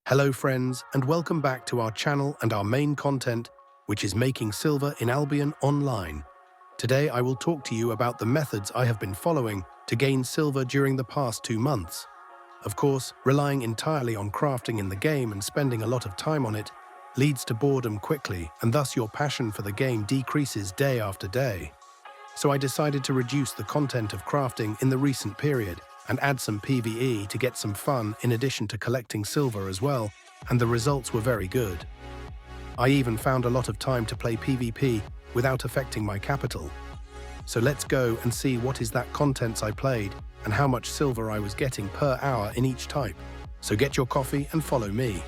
Hello friends, and welcome back to our channel and our main content, which is making silver in Albion Online. Today I will talk to you about the methods I have been following to gain silver during the past 2 months. Of course, relying entirely on crafting in the game and spending a lot of time on it leads to boredom quickly, and thus your passion for the game decreases day after day. So I decided to reduce the content of crafting in the recent period and add some PVE to get some fun in addition to collecting silver as well, and the results were very good. I even found a lot of time to play PvP without affecting my capital. So let's go and see what is that contents I played and how much silver I was getting per hour in each type. So get your coffee and follow me.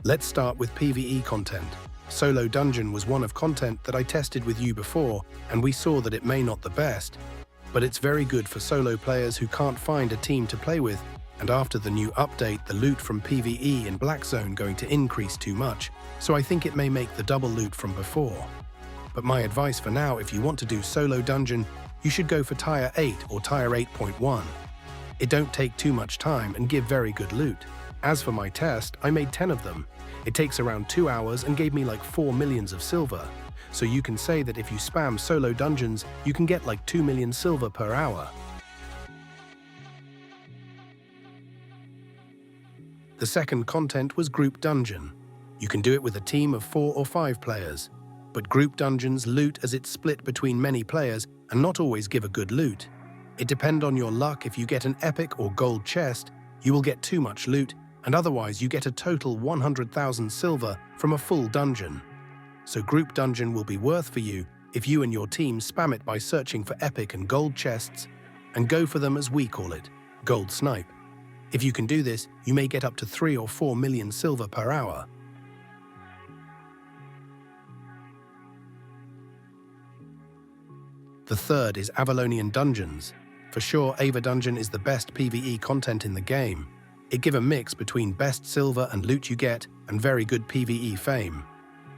Let's start with PvE content. Solo Dungeon was one of content that I tested with you before, and we saw that it may not the best, but it's very good for solo players who can't find a team to play with, and after the new update, the loot from PvE in Black Zone going to increase too much, so I think it may make the double loot from before. But my advice for now, if you want to do Solo Dungeon, you should go for Tier 8 or Tier 8.1. It don't take too much time and give very good loot. As for my test, I made 10 of them. It takes around 2 hours and gave me like 4 millions of silver. So you can say that if you spam solo dungeons, you can get like 2 million silver per hour. The second content was Group Dungeon. You can do it with a team of 4 or 5 players. But Group Dungeons loot as it's split between many players and not always give a good loot. It depends on your luck. If you get an epic or gold chest, you will get too much loot, and otherwise you get a total 100,000 silver from a full dungeon. So Group Dungeon will be worth for you if you and your team spam it by searching for epic and gold chests and go for them, as we call it, gold snipe. If you can do this, you may get up to 3 or 4 million silver per hour. The third is Avalonian Dungeons. For sure, AVA Dungeon is the best PvE content in the game. It gives a mix between best silver and loot you get and very good PvE fame.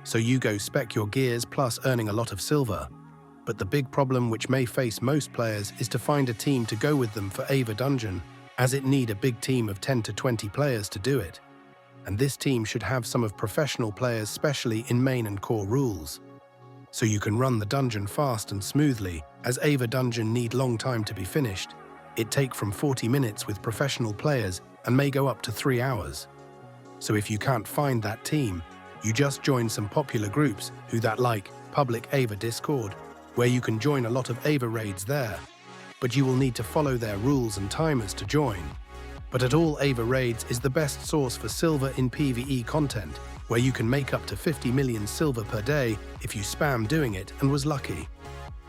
So you go spec your gears plus earning a lot of silver. But the big problem which may face most players is to find a team to go with them for AVA Dungeon, as it need a big team of 10 to 20 players to do it. And this team should have some of professional players, especially in main and core rules. So you can run the dungeon fast and smoothly, as AVA Dungeon need long time to be finished. It take from 40 minutes with professional players and may go up to 3 hours. So if you can't find that team, you just join some popular groups like public AVA Discord, where you can join a lot of AVA raids there. But you will need to follow their rules and timers to join. But at all, AVA raids is the best source for silver in PvE content, where you can make up to 50 million silver per day if you spam doing it and was lucky.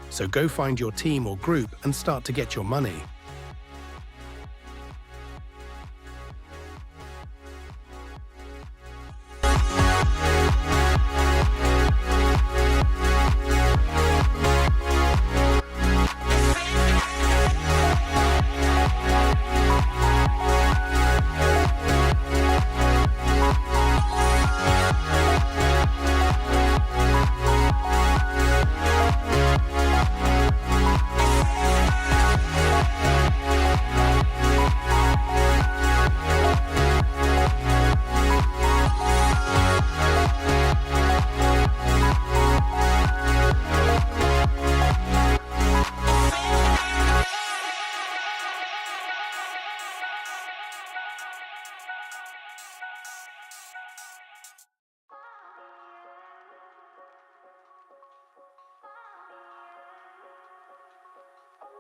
So go find your team or group and start to get your money.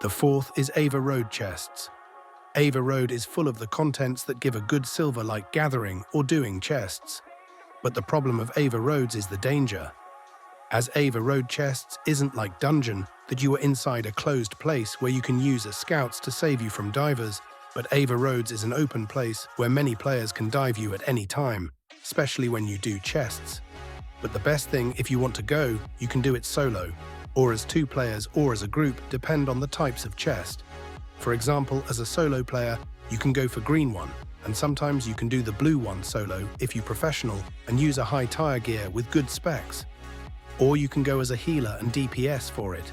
The fourth is AVA Road chests. AVA Road is full of the contents that give a good silver, like gathering or doing chests. But the problem of AVA Roads is the danger. As AVA Road chests isn't like Dungeon, that you are inside a closed place where you can use as scouts to save you from divers, but AVA Roads is an open place where many players can dive you at any time, especially when you do chests. But the best thing, if you want to go, you can do it solo, or as 2 players or as a group, depend on the types of chest. For example, as a solo player, you can go for green one, and sometimes you can do the blue one solo if you're professional and use a high tire gear with good specs. Or you can go as a healer and DPS for it.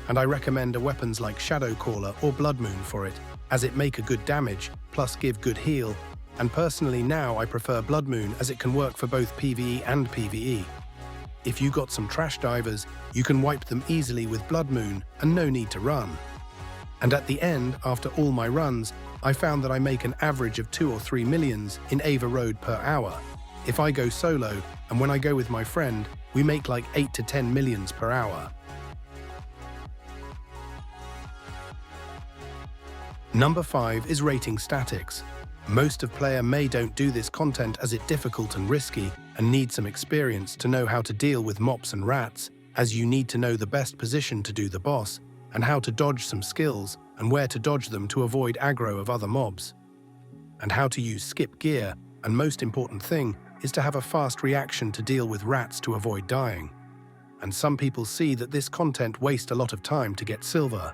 and I recommend a weapons like Shadow Caller or Blood Moon for it, as it make a good damage, plus give good heal, and personally now I prefer Blood Moon as it can work for both PvE and PvE. If you got some trash divers, you can wipe them easily with Blood Moon and no need to run. And at the end, after all my runs, I found that I make an average of 2 or 3 millions in AVA Road per hour. If I go solo, and when I go with my friend, we make like 8 to 10 millions per hour. Number 5 is rating statics. Most of player may don't do this content as it difficult and risky and need some experience to know how to deal with mops and rats, as you need to know the best position to do the boss, and how to dodge some skills and where to dodge them to avoid aggro of other mobs. And how to use skip gear, and most important thing is to have a fast reaction to deal with rats to avoid dying. And some people see that this content waste a lot of time to get silver.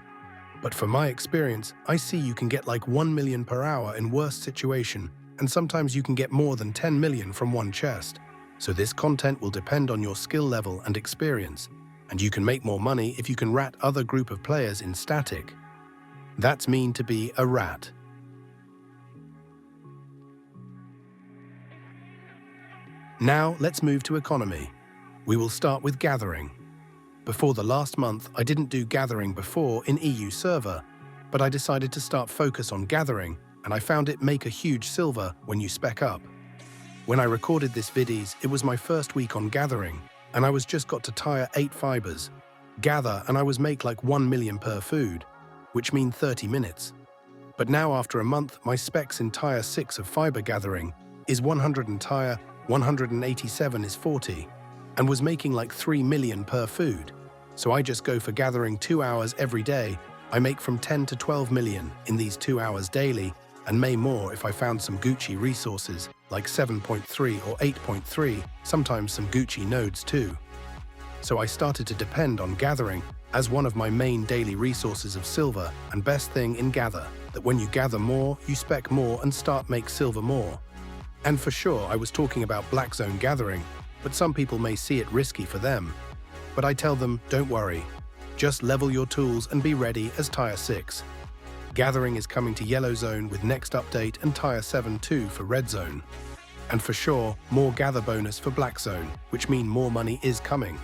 But from my experience, I see you can get like 1 million per hour in worst situation, and sometimes you can get more than 10 million from one chest. So this content will depend on your skill level and experience, and you can make more money if you can rat other group of players in static. That's mean to be a rat. Now let's move to economy. We will start with gathering. Before the last month, I didn't do gathering before in EU server, but I decided to start focus on gathering, and I found it make a huge silver when you spec up. When I recorded this videos, it was my first week on gathering, and I was just got to tire 8 fibers. Gather, and I was make like 1 million per food, which mean 30 minutes. But now after a month, my specs in tire 6 of fiber gathering is 100 and tire 187 is 40, and was making like 3 million per food. So I just go for gathering 2 hours every day. I make from 10 to 12 million in these 2 hours daily, and may more if I found some Gucci resources like 7.3 or 8.3, sometimes some Gucci nodes too. So I started to depend on gathering as one of my main daily resources of silver, and best thing in gather, that when you gather more, you spec more and start make silver more. And for sure I was talking about black zone gathering, but some people may see it risky for them. But I tell them, don't worry, just level your tools and be ready as Tier 6. Gathering is coming to Yellow Zone with next update and Tier 7 too for Red Zone. And for sure, more gather bonus for Black Zone, which mean more money is coming.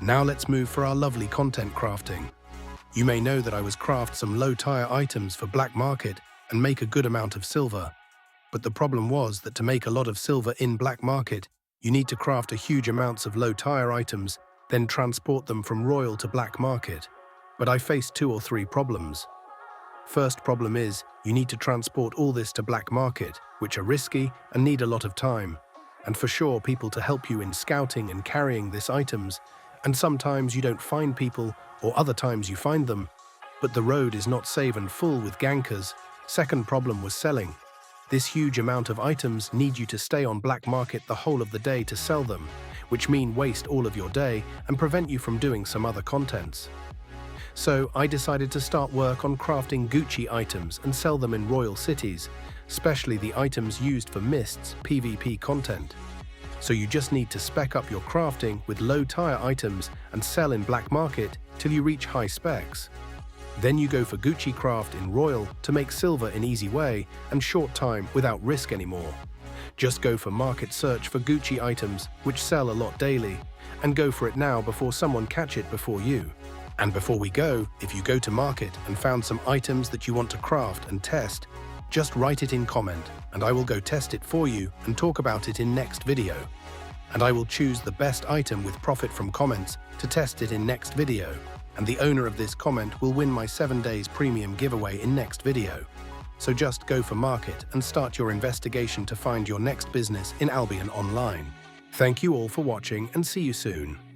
Now let's move for our lovely content crafting. You may know that I was craft some low tier items for black market and make a good amount of silver. But the problem was that to make a lot of silver in black market, you need to craft a huge amounts of low tier items, then transport them from royal to black market. But I faced 2 or 3 problems. First problem is, you need to transport all this to black market, which are risky and need a lot of time. And for sure people to help you in scouting and carrying these items, and sometimes you don't find people, or other times you find them. But the road is not safe and full with gankers. Second problem was selling. This huge amount of items need you to stay on black market the whole of the day to sell them, which mean waste all of your day and prevent you from doing some other contents. So I decided to start work on crafting Gucci items and sell them in royal cities, especially the items used for Mist's PvP content. So you just need to spec up your crafting with low tier items and sell in black market till you reach high specs. Then you go for Gucci craft in royal to make silver in easy way and short time without risk anymore. Just go for market search for Gucci items which sell a lot daily, and go for it now before someone catch it before you. And before we go, if you go to market and found some items that you want to craft and test, just write it in comment and I will go test it for you and talk about it in next video. And I will choose the best item with profit from comments to test it in next video. And the owner of this comment will win my 7 days premium giveaway in next video. So just go for market and start your investigation to find your next business in Albion Online. Thank you all for watching and see you soon.